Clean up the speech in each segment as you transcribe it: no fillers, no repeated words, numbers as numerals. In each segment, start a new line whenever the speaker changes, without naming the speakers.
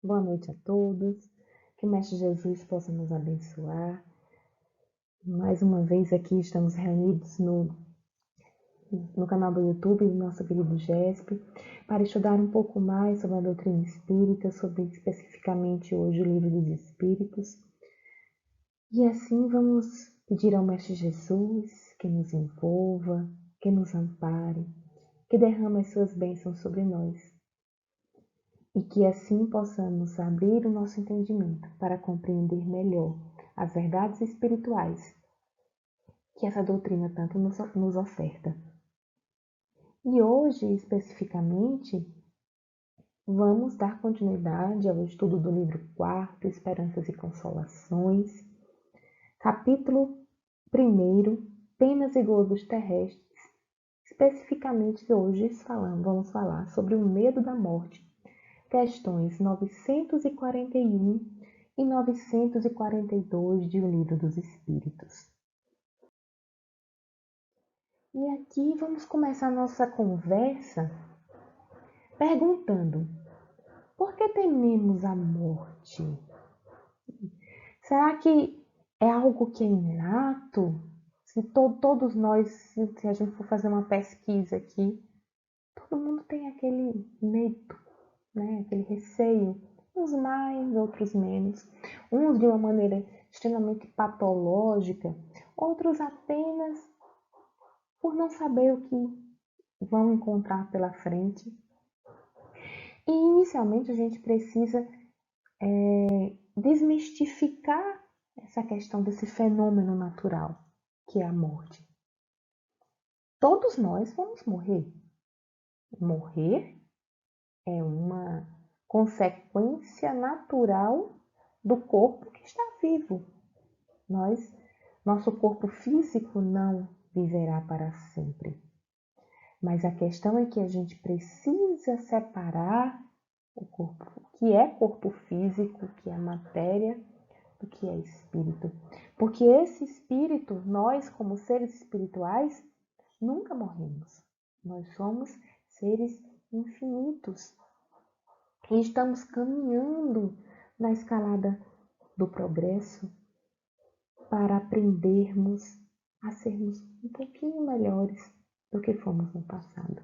Boa noite a todos. Que o Mestre Jesus possa nos abençoar. Mais uma vez aqui estamos reunidos no canal do YouTube do nosso querido GESP para estudar um pouco mais sobre a doutrina espírita, sobre especificamente hoje o Livro dos Espíritos. E assim vamos pedir ao Mestre Jesus que nos envolva, que nos ampare, que derrame as suas bênçãos sobre nós. E que assim possamos abrir o nosso entendimento para compreender melhor as verdades espirituais que essa doutrina tanto nos oferta. E hoje, especificamente, vamos dar continuidade ao estudo do livro 4, Esperanças e Consolações, capítulo 1, Penas e Gozos Terrestres. Especificamente hoje vamos falar sobre o medo da morte, questões 941 e 942 de O Livro dos Espíritos. E aqui vamos começar nossa conversa perguntando: por que tememos a morte? Será que é algo que é inato? Se todos nós, se a gente for fazer uma pesquisa aqui, todo mundo tem aquele medo, né? Aquele receio, uns mais, outros menos, uns de uma maneira extremamente patológica, outros apenas por não saber o que vão encontrar pela frente. E inicialmente a gente precisa desmistificar essa questão desse fenômeno natural que é a morte. Todos nós vamos morrer. Morrer é uma consequência natural do corpo que está vivo. Nosso corpo físico não viverá para sempre. Mas a questão é que a gente precisa separar o corpo, o que é corpo físico, o que é matéria, do que é espírito. Porque esse espírito, nós como seres espirituais, nunca morremos. Nós somos seres infinitos. E estamos caminhando na escalada do progresso para aprendermos a sermos um pouquinho melhores do que fomos no passado.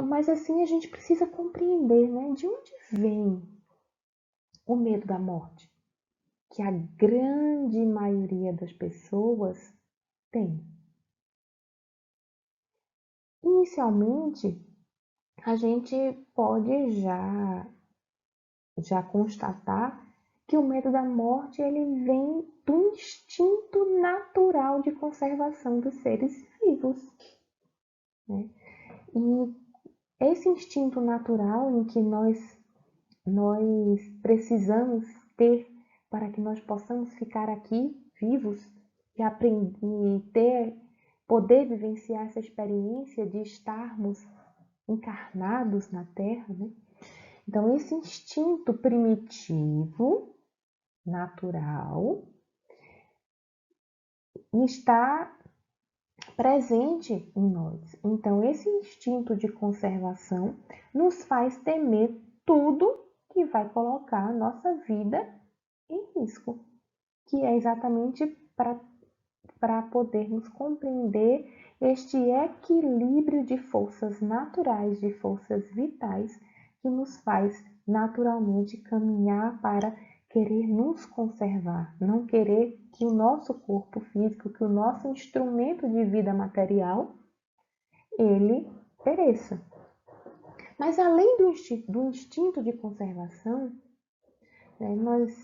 Mas assim a gente precisa compreender, né? De onde vem o medo da morte? Que a grande maioria das pessoas tem. Inicialmente, a gente pode já constatar que o medo da morte ele vem do instinto natural de conservação dos seres vivos, né? E esse instinto natural em que nós precisamos ter para que nós possamos ficar aqui vivos e aprender e poder vivenciar essa experiência de estarmos encarnados na Terra, né? Então, esse instinto primitivo, natural, está presente em nós. Então, esse instinto de conservação nos faz temer tudo que vai colocar a nossa vida em risco, que é exatamente para podermos compreender este equilíbrio de forças naturais, de forças vitais, que nos faz naturalmente caminhar para querer nos conservar, não querer que o nosso corpo físico, que o nosso instrumento de vida material, ele pereça. Mas além do instinto de conservação, né, nós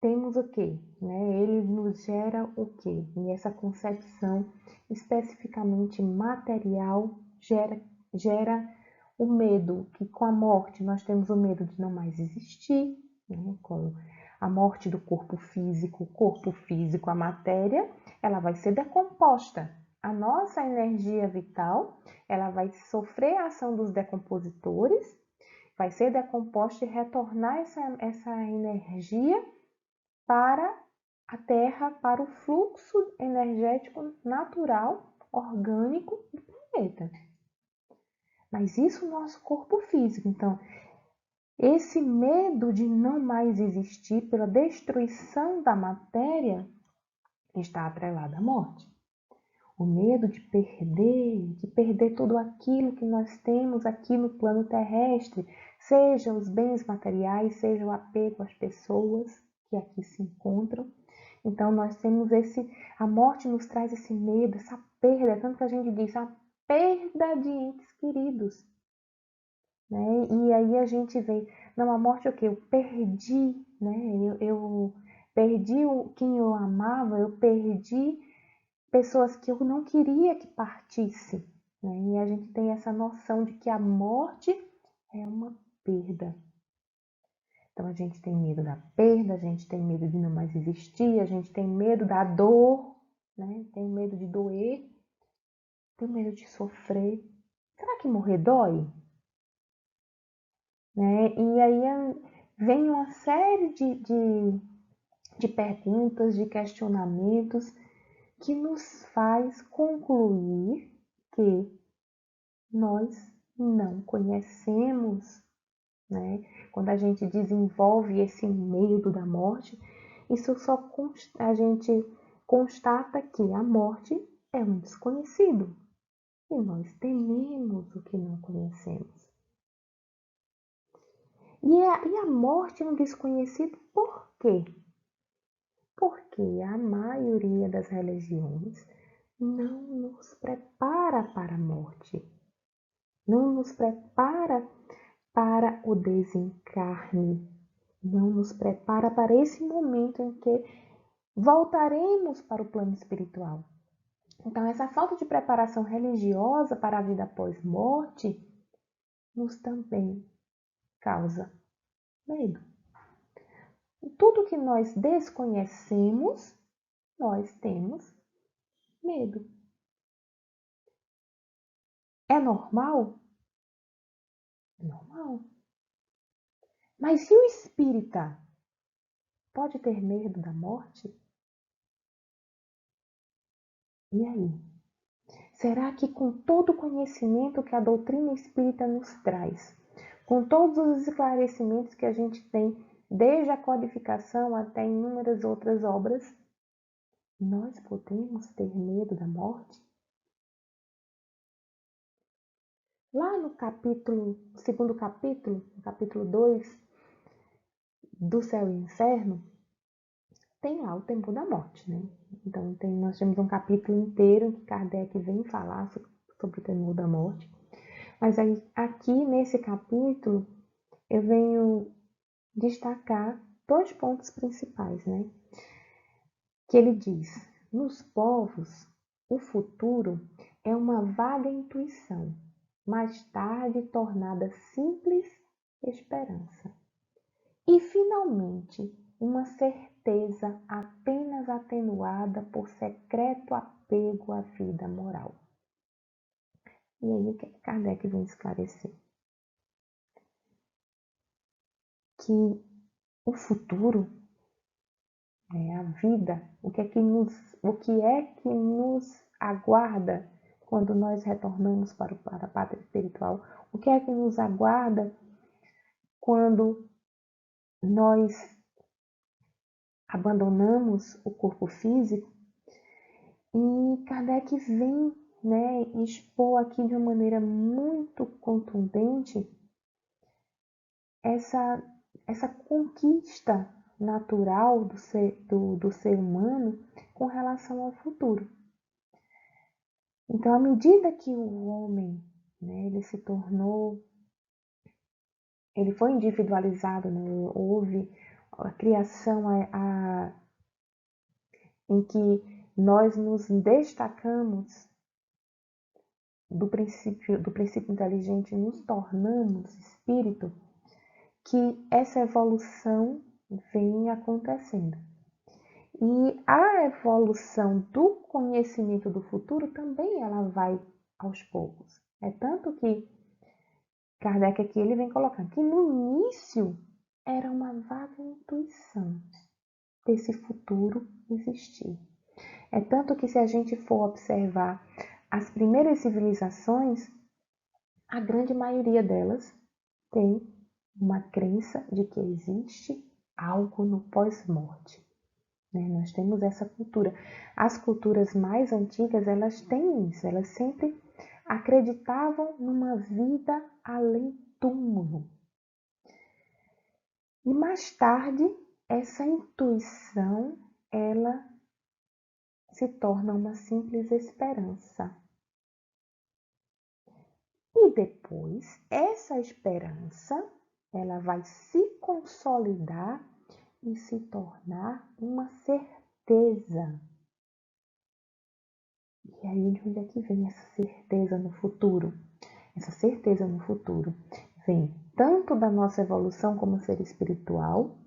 temos o quê? Né? Ele nos gera o quê? E essa concepção especificamente material gera o medo, que com a morte nós temos o medo de não mais existir, né? Com a morte do corpo físico, a matéria, ela vai ser decomposta. A nossa energia vital, ela vai sofrer a ação dos decompositores, vai ser decomposta e retornar essa energia para a Terra, para o fluxo energético natural, orgânico do planeta. Mas isso no nosso corpo físico. Então, esse medo de não mais existir pela destruição da matéria está atrelado à morte. O medo de perder tudo aquilo que nós temos aqui no plano terrestre, seja os bens materiais, seja o apego às pessoas que aqui se encontram. Então nós temos a morte nos traz esse medo, essa perda, tanto que a gente diz a perda de entes queridos, né? E aí a gente vê, não, a morte é o quê? Eu perdi, né? Eu perdi quem eu amava, eu perdi pessoas que eu não queria que partisse, né? E a gente tem essa noção de que a morte é uma perda. Então a gente tem medo da perda, a gente tem medo de não mais existir, a gente tem medo da dor, né? Tem medo de doer, tem medo de sofrer. Será que morrer dói? Né? E aí vem uma série de perguntas, de questionamentos que nos faz concluir que nós não conhecemos, né? Quando a gente desenvolve esse medo da morte, isso só a gente constata que a morte é um desconhecido e nós tememos o que não conhecemos. E a morte é um desconhecido por quê? Porque a maioria das religiões não nos prepara para a morte, não nos prepara para o desencarne, não nos prepara para esse momento em que voltaremos para o plano espiritual. Então, essa falta de preparação religiosa para a vida após morte nos também causa medo. Tudo que nós desconhecemos, nós temos medo. É normal? É normal. Mas e o espírita? Pode ter medo da morte? E aí? Será que com todo o conhecimento que a doutrina espírita nos traz, com todos os esclarecimentos que a gente tem, desde a codificação até inúmeras outras obras, nós podemos ter medo da morte? Lá no segundo capítulo, no capítulo 2 do Céu e Inferno, tem lá o temor da morte, né? Então nós temos um capítulo inteiro em que Kardec vem falar sobre o temor da morte. Mas aí, aqui nesse capítulo eu venho destacar 2 pontos principais, né? Que ele diz: nos povos, o futuro é uma vaga intuição, mais tarde tornada simples esperança. E, finalmente, uma certeza apenas atenuada por secreto apego à vida moral. E aí, o que Kardec vem esclarecer? Que o futuro, a vida, o que é que nos aguarda quando nós retornamos para a pátria espiritual? O que é que nos aguarda quando nós abandonamos o corpo físico? E Kardec vem, né, expor aqui de uma maneira muito contundente essa conquista natural do ser humano com relação ao futuro. Então, à medida que o homem, né, ele foi individualizado, né, houve a criação em que nós nos destacamos do princípio inteligente, nos tornamos espírito, que essa evolução vem acontecendo. E a evolução do conhecimento do futuro também ela vai aos poucos. É tanto que Kardec aqui ele vem colocando que no início era uma vaga intuição desse futuro existir. É tanto que se a gente for observar as primeiras civilizações, a grande maioria delas tem uma crença de que existe algo no pós-morte. Nós temos essa cultura. As culturas mais antigas, elas têm isso, elas sempre acreditavam numa vida além do túmulo. E mais tarde, essa intuição, ela se torna uma simples esperança. E depois, essa esperança, ela vai se consolidar e se tornar uma certeza. E aí, de onde é que vem essa certeza no futuro? Essa certeza no futuro vem tanto da nossa evolução como ser espiritual,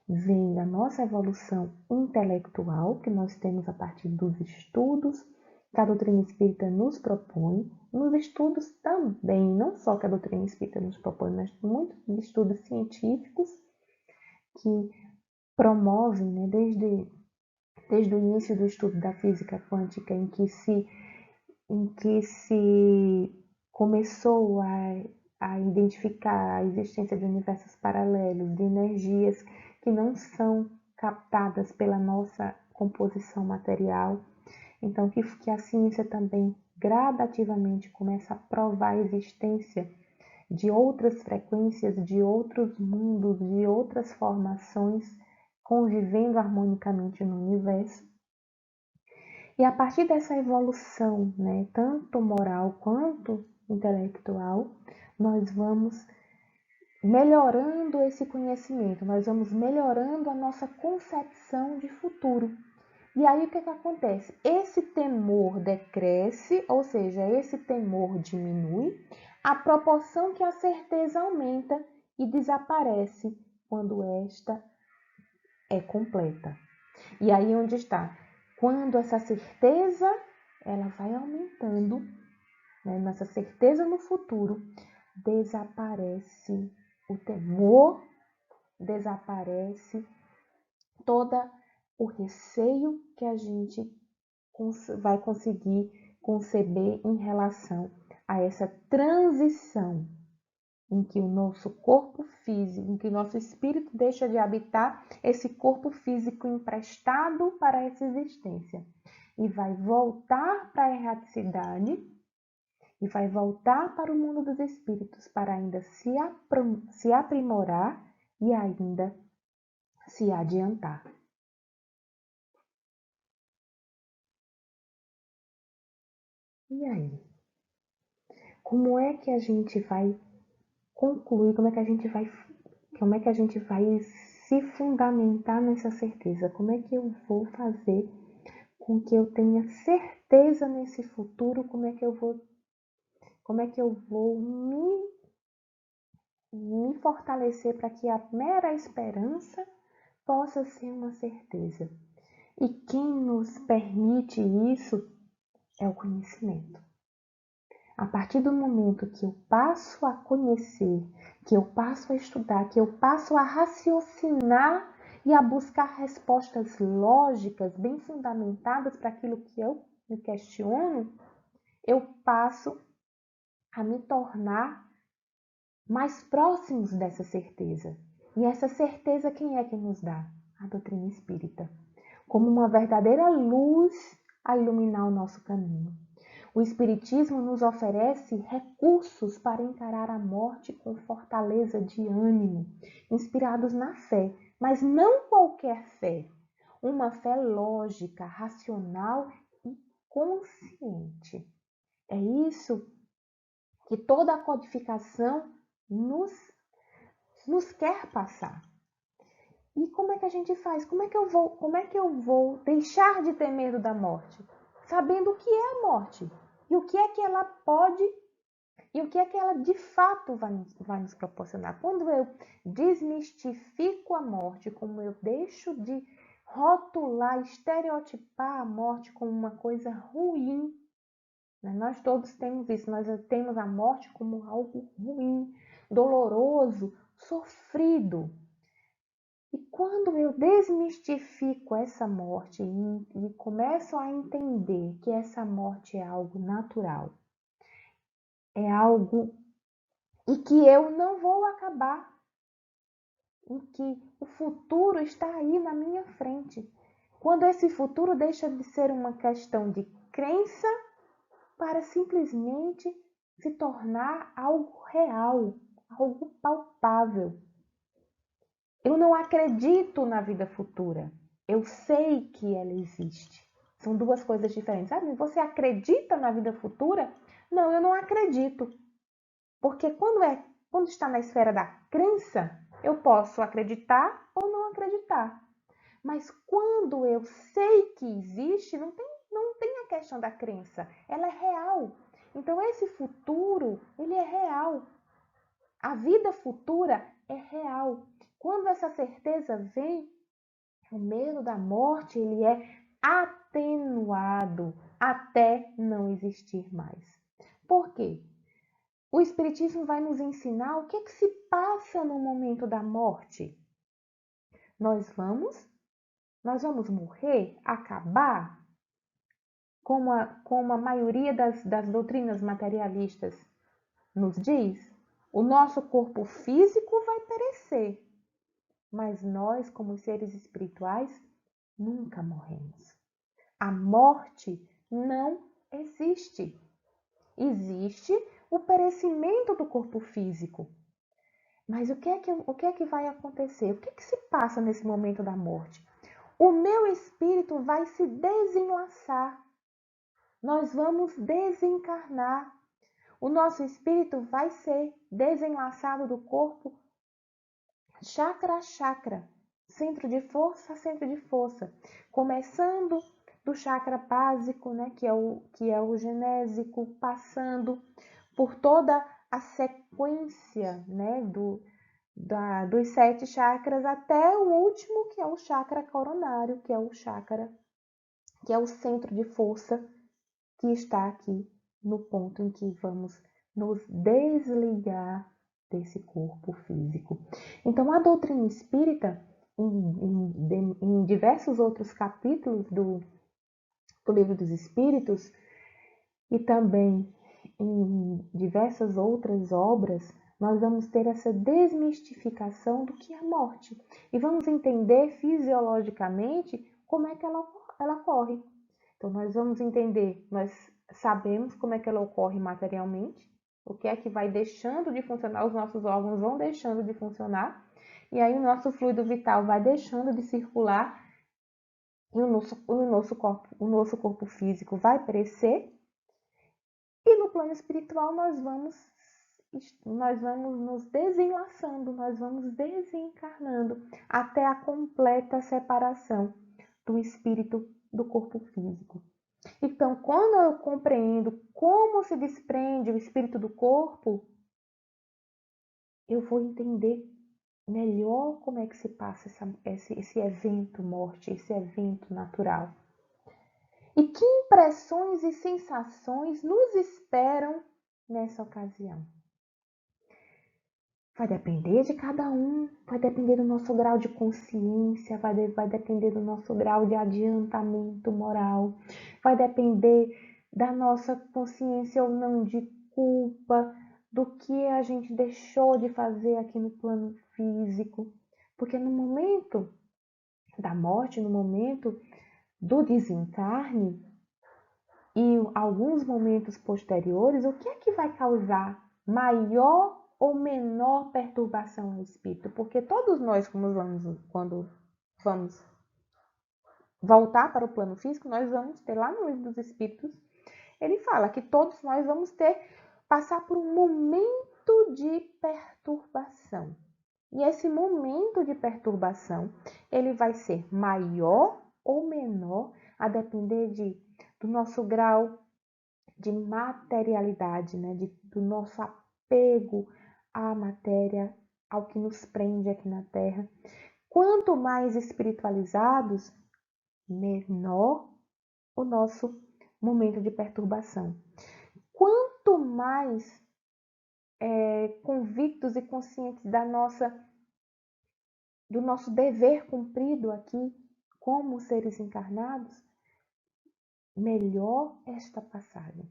vem da nossa evolução intelectual, que nós temos a partir dos estudos que a doutrina espírita nos propõe, nos estudos também, não só que a doutrina espírita nos propõe, mas muitos estudos científicos que promovem, desde o início do estudo da física quântica, em que se começou a identificar a existência de universos paralelos, de energias que não são captadas pela nossa composição material. Então, que a ciência também gradativamente começa a provar a existência de outras frequências, de outros mundos, de outras formações convivendo harmonicamente no universo. E a partir dessa evolução, tanto moral quanto intelectual, nós vamos melhorando esse conhecimento, nós vamos melhorando a nossa concepção de futuro. E aí o que acontece? Esse temor decresce, ou seja, esse temor diminui, à proporção que a certeza aumenta e desaparece quando esta é completa. E aí onde está? Quando essa certeza ela vai aumentando, nossa certeza no futuro, desaparece o temor, desaparece todo o receio que a gente vai conseguir conceber em relação a essa transição em que o nosso corpo físico, em que o nosso espírito deixa de habitar esse corpo físico emprestado para essa existência e vai voltar para a erraticidade e vai voltar para o mundo dos espíritos para ainda se aprimorar e ainda se adiantar. E aí? Como é que a gente vai concluir? Como é que a gente vai se fundamentar nessa certeza? Como é que eu vou fazer com que eu tenha certeza nesse futuro? Como é que eu vou me fortalecer para que a mera esperança possa ser uma certeza? E quem nos permite isso é o conhecimento. A partir do momento que eu passo a conhecer, que eu passo a estudar, que eu passo a raciocinar e a buscar respostas lógicas, bem fundamentadas para aquilo que eu me questiono, eu passo a me tornar mais próximos dessa certeza. E essa certeza quem é que nos dá? A doutrina espírita. Como uma verdadeira luz a iluminar o nosso caminho. O Espiritismo nos oferece recursos para encarar a morte com fortaleza de ânimo, inspirados na fé, mas não qualquer fé, uma fé lógica, racional e consciente. É isso que toda a codificação nos quer passar. E como é que a gente faz? Como é que eu vou deixar de ter medo da morte? Sabendo o que é a morte e o que é que ela pode e o que é que ela de fato vai nos proporcionar. Quando eu desmistifico a morte, como eu deixo de rotular, estereotipar a morte como uma coisa ruim, nós todos temos isso, nós temos a morte como algo ruim, doloroso, sofrido. E quando eu desmistifico essa morte e começo a entender que essa morte é algo natural, é algo e que eu não vou acabar, em que o futuro está aí na minha frente. Quando esse futuro deixa de ser uma questão de crença para simplesmente se tornar algo real, algo palpável. Eu não acredito na vida futura. Eu sei que ela existe. São duas coisas diferentes. Sabe? Você acredita na vida futura? Não, eu não acredito. Porque quando está na esfera da crença, eu posso acreditar ou não acreditar. Mas quando eu sei que existe, não tem a questão da crença. Ela é real. Então esse futuro, ele é real. A vida futura é real. Quando essa certeza vem, o medo da morte, ele é atenuado até não existir mais. Por quê? O Espiritismo vai nos ensinar o que se passa no momento da morte. Nós vamos morrer, acabar, como a maioria das doutrinas materialistas nos diz. O nosso corpo físico vai perecer, mas nós, como seres espirituais, nunca morremos. A morte não existe. Existe o perecimento do corpo físico. Mas o que é que vai acontecer? O que é que se passa nesse momento da morte? O meu espírito vai se desenlaçar. Nós vamos desencarnar. O nosso espírito vai ser desenlaçado do corpo chakra a chakra, centro de força a centro de força, começando do chakra básico, né, que é o genésico, passando por toda a sequência, né, dos 7 chakras até o último, que é o chakra coronário, que é o chakra, que é o centro de força que está aqui no ponto em que vamos nos desligar desse corpo físico. Então, a doutrina espírita, em diversos outros capítulos do Livro dos Espíritos, e também em diversas outras obras, nós vamos ter essa desmistificação do que é a morte. E vamos entender fisiologicamente como é que ela ocorre. Então, nós vamos entender, nós sabemos como é que ela ocorre materialmente, o que é que vai deixando de funcionar, os nossos órgãos vão deixando de funcionar, e aí o nosso fluido vital vai deixando de circular, e o nosso corpo físico vai perecer, e no plano espiritual nós vamos nos desenlaçando, nós vamos desencarnando até a completa separação do espírito do corpo físico. Então, quando eu compreendo como se desprende o espírito do corpo, eu vou entender melhor como é que se passa esse evento morte, esse evento natural. E que impressões e sensações nos esperam nessa ocasião? Vai depender de cada um, vai depender do nosso grau de consciência, vai depender do nosso grau de adiantamento moral, vai depender da nossa consciência ou não de culpa, do que a gente deixou de fazer aqui no plano físico. Porque no momento da morte, no momento do desencarne e alguns momentos posteriores, o que é que vai causar maior ou menor perturbação no espírito? Porque todos nós, quando vamos voltar para o plano físico, nós vamos ter lá no Livro dos Espíritos, ele fala que todos nós vamos passar por um momento de perturbação. E esse momento de perturbação, ele vai ser maior ou menor, a depender do nosso grau de materialidade, né? Do nosso apego à matéria, ao que nos prende aqui na Terra. Quanto mais espiritualizados, menor o nosso momento de perturbação. Quanto mais convictos e conscientes do nosso dever cumprido aqui como seres encarnados, melhor esta passagem.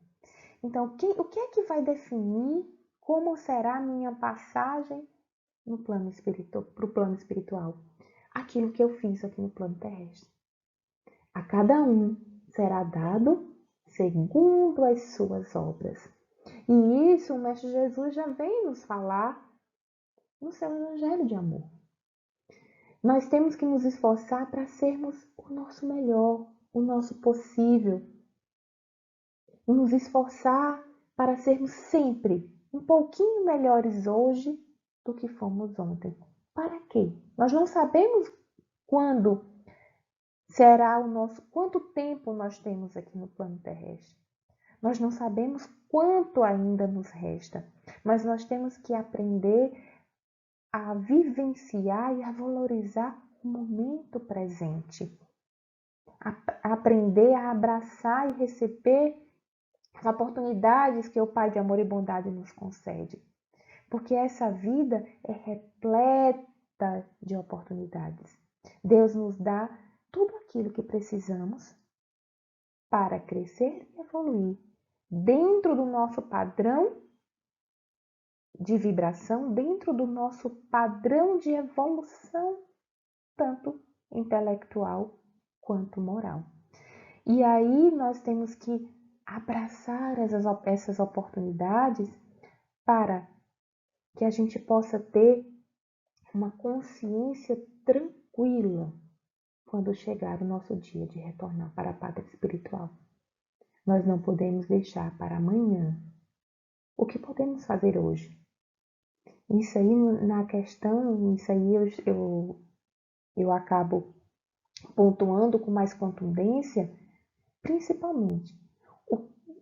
Então, o que é que vai definir como será a minha passagem no plano espiritual, para o plano espiritual? Aquilo que eu fiz aqui no plano terrestre. A cada um será dado segundo as suas obras. E isso o Mestre Jesus já vem nos falar no seu Evangelho de amor. Nós temos que nos esforçar para sermos o nosso melhor, o nosso possível. E nos esforçar para sermos sempre um pouquinho melhores hoje do que fomos ontem. Para quê? Nós não sabemos quando será quanto tempo nós temos aqui no plano terrestre. Nós não sabemos quanto ainda nos resta, mas nós temos que aprender a vivenciar e a valorizar o momento presente. Aprender a abraçar e receber as oportunidades que o Pai de amor e bondade nos concede. Porque essa vida é repleta de oportunidades. Deus nos dá tudo aquilo que precisamos para crescer e evoluir dentro do nosso padrão de vibração, dentro do nosso padrão de evolução, tanto intelectual quanto moral. E aí nós temos que abraçar essas oportunidades para que a gente possa ter uma consciência tranquila quando chegar o nosso dia de retornar para a pátria espiritual. Nós não podemos deixar para amanhã o que podemos fazer hoje. Isso aí na questão, isso aí eu acabo pontuando com mais contundência, principalmente.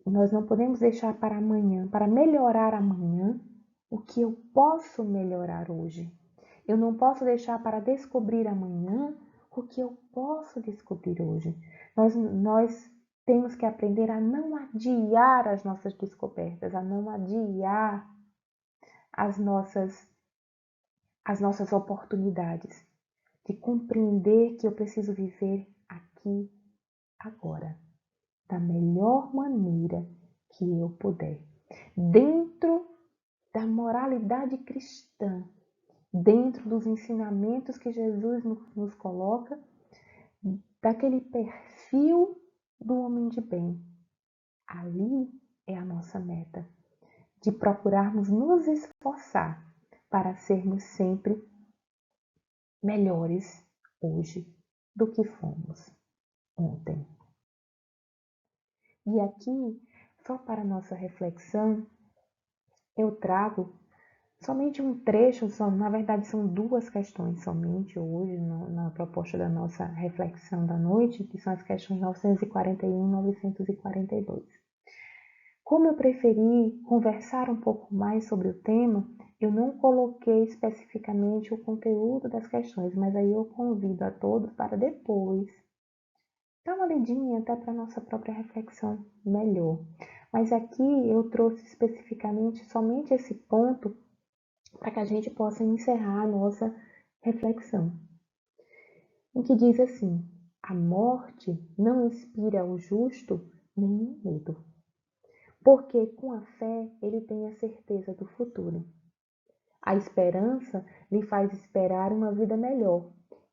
Nós não podemos deixar para amanhã, para melhorar amanhã, o que eu posso melhorar hoje. Eu não posso deixar para descobrir amanhã o que eu posso descobrir hoje. Nós temos que aprender a não adiar as nossas descobertas, a não adiar as nossas oportunidades, de compreender que eu preciso viver aqui, agora, da melhor maneira que eu puder, dentro da moralidade cristã, dentro dos ensinamentos que Jesus nos coloca, daquele perfil do homem de bem. Ali é a nossa meta, de procurarmos nos esforçar para sermos sempre melhores hoje do que fomos ontem. E aqui, só para nossa reflexão, eu trago somente um trecho, na verdade são duas questões somente hoje na proposta da nossa reflexão da noite, que são as questões 941 e 942. Como eu preferi conversar um pouco mais sobre o tema, eu não coloquei especificamente o conteúdo das questões, mas aí eu convido a todos para depois dar uma lidinha até para a nossa própria reflexão melhor. Mas aqui eu trouxe especificamente somente esse ponto para que a gente possa encerrar a nossa reflexão. Em que diz assim: a morte não inspira ao justo nenhum medo, porque com a fé ele tem a certeza do futuro. A esperança lhe faz esperar uma vida melhor,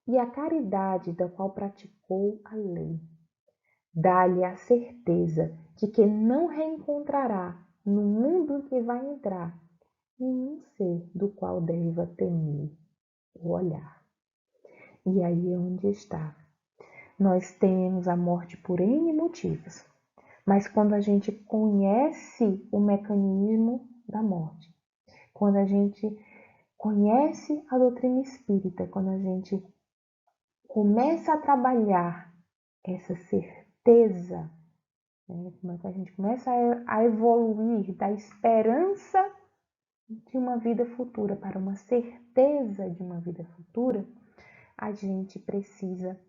e a caridade da qual praticou a lei dá-lhe a certeza de que não reencontrará no mundo em que vai entrar nenhum ser do qual deva temer o olhar. E aí é onde está. Nós temos a morte por N motivos, mas quando a gente conhece o mecanismo da morte, quando a gente conhece a doutrina espírita, quando a gente começa a trabalhar essa certeza, como é que a gente começa a evoluir da esperança de uma vida futura para uma certeza de uma vida futura, a gente precisa,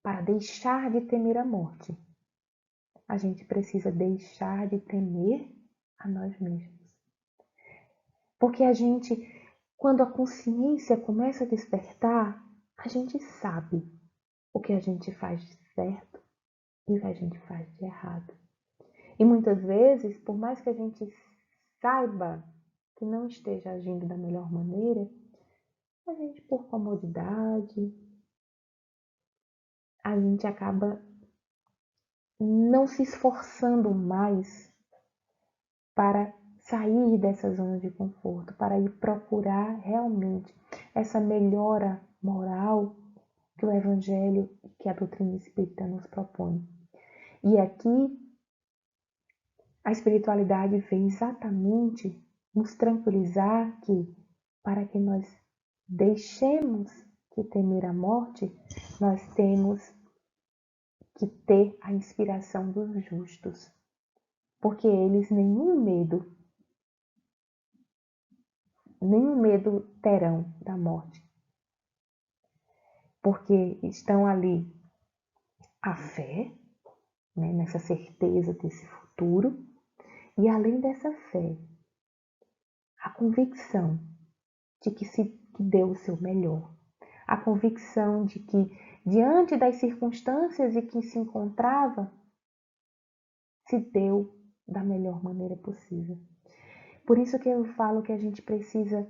para deixar de temer a morte, a gente precisa deixar de temer a nós mesmos. Porque a gente, quando a consciência começa a despertar, a gente sabe o que a gente faz de certo e o que a gente faz de errado. E muitas vezes, por mais que a gente saiba que não esteja agindo da melhor maneira, a gente, por comodidade, a gente acaba não se esforçando mais para sair dessa zona de conforto, para ir procurar realmente essa melhora moral que o Evangelho, que a doutrina espírita nos propõe. E aqui a espiritualidade vem exatamente nos tranquilizar que, para que nós deixemos de temer a morte, nós temos que ter a inspiração dos justos, porque eles nenhum medo terão da morte, porque estão ali a fé, né, nessa certeza desse futuro, e além dessa fé, a convicção de que se deu o seu melhor, a convicção de que, diante das circunstâncias em que se encontrava, se deu da melhor maneira possível. Por isso que eu falo que a gente precisa,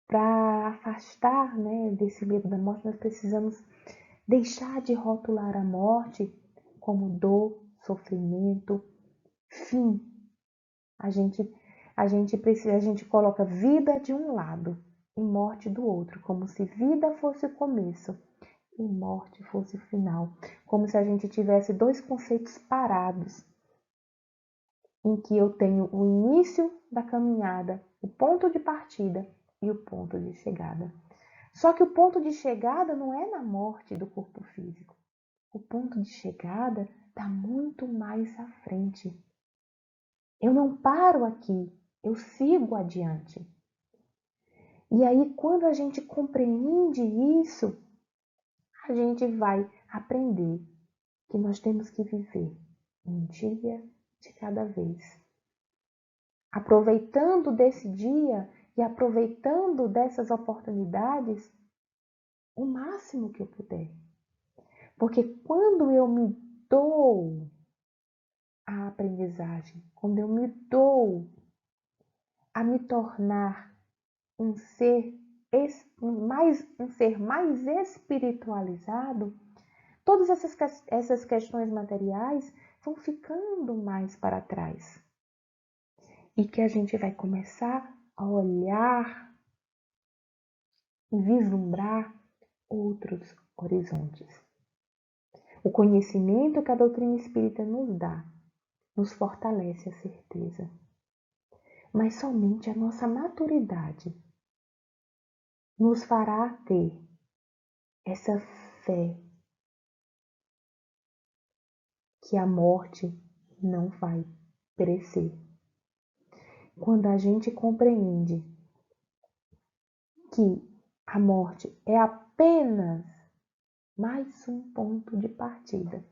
para afastar, né, desse medo da morte, nós precisamos deixar de rotular a morte como dor, sofrimento, fim. A gente coloca vida de um lado e morte do outro, como se vida fosse o começo e morte fosse o final, como se a gente tivesse dois conceitos parados, em que eu tenho o início da caminhada, o ponto de partida e o ponto de chegada. Só que o ponto de chegada não é na morte do corpo físico. O ponto de chegada está muito mais à frente. Eu não paro aqui, eu sigo adiante. E aí, quando a gente compreende isso, a gente vai aprender que nós temos que viver um dia de cada vez. Aproveitando desse dia e aproveitando dessas oportunidades o máximo que eu puder. Porque quando eu me dou a aprendizagem, quando eu me dou a me tornar um ser mais espiritualizado, todas essas questões materiais vão ficando mais para trás. E que a gente vai começar a olhar e vislumbrar outros horizontes. O conhecimento que a doutrina espírita nos dá nos fortalece a certeza. Mas somente a nossa maturidade nos fará ter essa fé que a morte não vai perecer. Quando a gente compreende que a morte é apenas mais um ponto de partida,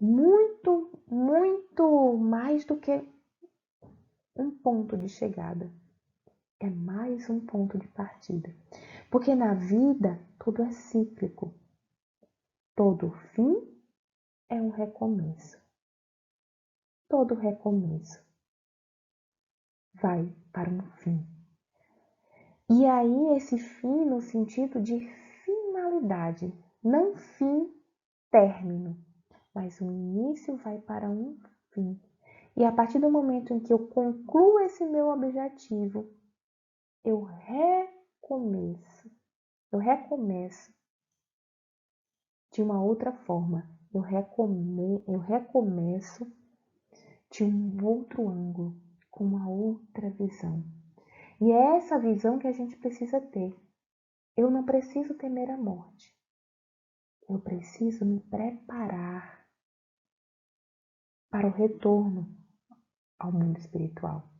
muito, muito mais do que um ponto de chegada. É mais um ponto de partida. Porque na vida tudo é cíclico. Todo fim é um recomeço. Todo recomeço vai para um fim. E aí esse fim no sentido de finalidade, não fim, término, mas o início vai para um fim. E a partir do momento em que eu concluo esse meu objetivo, eu recomeço de uma outra forma, eu recomeço de um outro ângulo, com uma outra visão. E é essa visão que a gente precisa ter. Eu não preciso temer a morte. Eu preciso me preparar para o retorno ao mundo espiritual.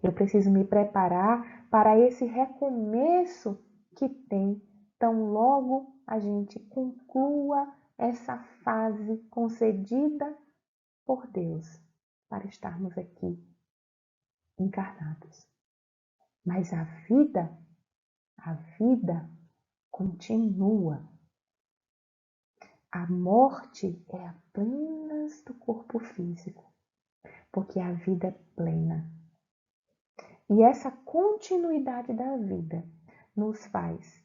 Eu preciso me preparar para esse recomeço que tem tão logo a gente conclua essa fase concedida por Deus para estarmos aqui encarnados. Mas a vida continua. A morte é apenas do corpo físico, porque a vida é plena. E essa continuidade da vida nos faz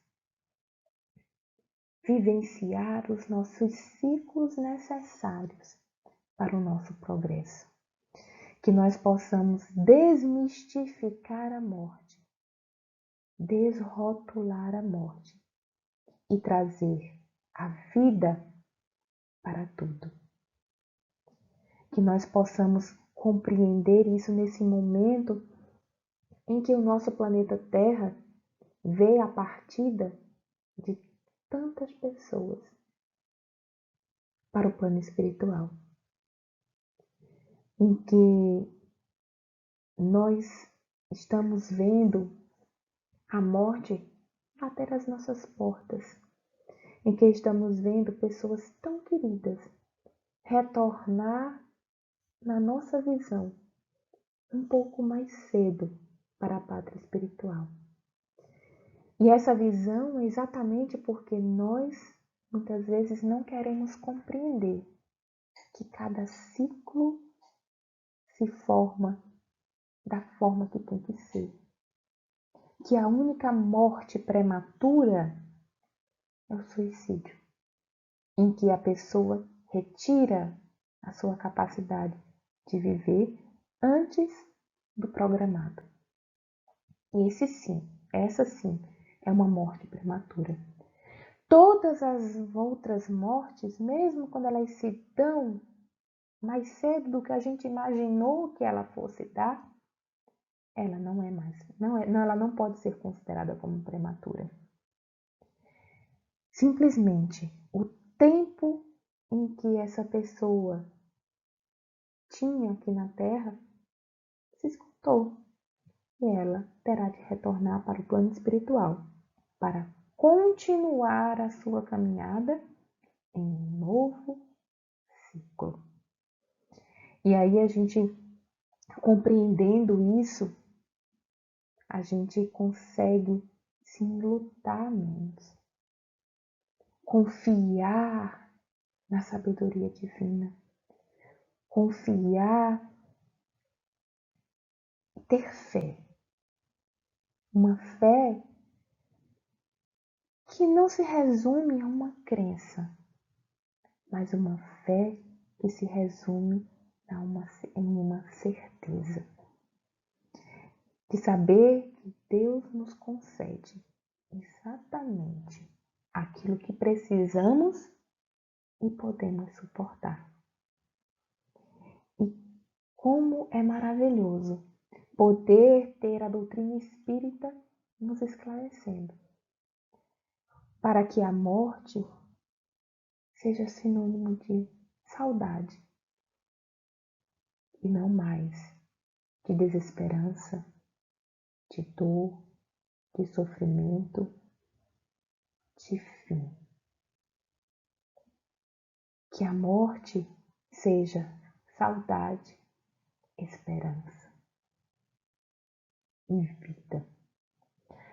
vivenciar os nossos ciclos necessários para o nosso progresso. Que nós possamos desmistificar a morte, desrotular a morte e trazer a vida para tudo. Que nós possamos compreender isso nesse momento em que o nosso planeta Terra vê a partida de tantas pessoas para o plano espiritual, em que nós estamos vendo a morte bater às nossas portas, em que estamos vendo pessoas tão queridas retornar na nossa visão um pouco mais cedo para a pátria espiritual. E essa visão é exatamente porque nós muitas vezes não queremos compreender que cada ciclo se forma da forma que tem que ser. Que a única morte prematura é o suicídio, em que a pessoa retira a sua capacidade de viver antes do programado. E essa sim, é uma morte prematura. Todas as outras mortes, mesmo quando elas se dão mais cedo do que a gente imaginou que ela fosse dar, ela não é mais, ela não pode ser considerada como prematura. Simplesmente o tempo em que essa pessoa tinha aqui na Terra se esgotou e ela terá de retornar para o plano espiritual para continuar a sua caminhada em um novo ciclo. E aí a gente, compreendendo isso, a gente consegue se enlutar menos, confiar na sabedoria divina, confiar e ter fé. Uma fé que não se resume a uma crença, mas uma fé que se resume em uma certeza de saber que Deus nos concede exatamente aquilo que precisamos e podemos suportar. E como é maravilhoso poder ter a doutrina espírita nos esclarecendo, para que a morte seja sinônimo de saudade e não mais de desesperança, de dor, de sofrimento, de fim. Que a morte seja saudade, esperança e vida.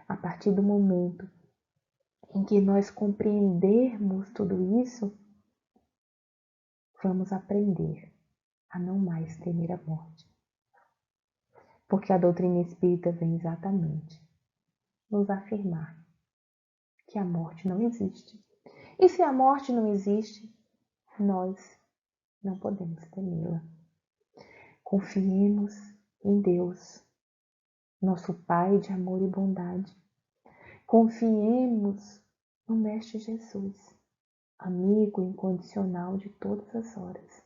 A partir do momento em que nós compreendermos tudo isso, vamos aprender a não mais temer a morte. Porque a doutrina espírita vem exatamente nos afirmar que a morte não existe. E se a morte não existe, nós não podemos temê-la. Confiemos em Deus, nosso Pai de amor e bondade. Confiemos no Mestre Jesus, amigo incondicional de todas as horas.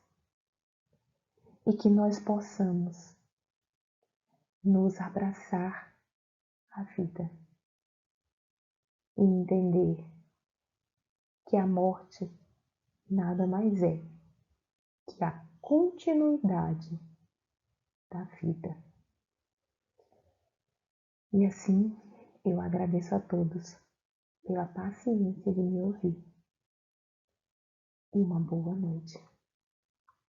E que nós possamos nos abraçar à vida e entender que a morte nada mais é que a continuidade da vida. E assim eu agradeço a todos pela paciência de me ouvir. E uma boa noite.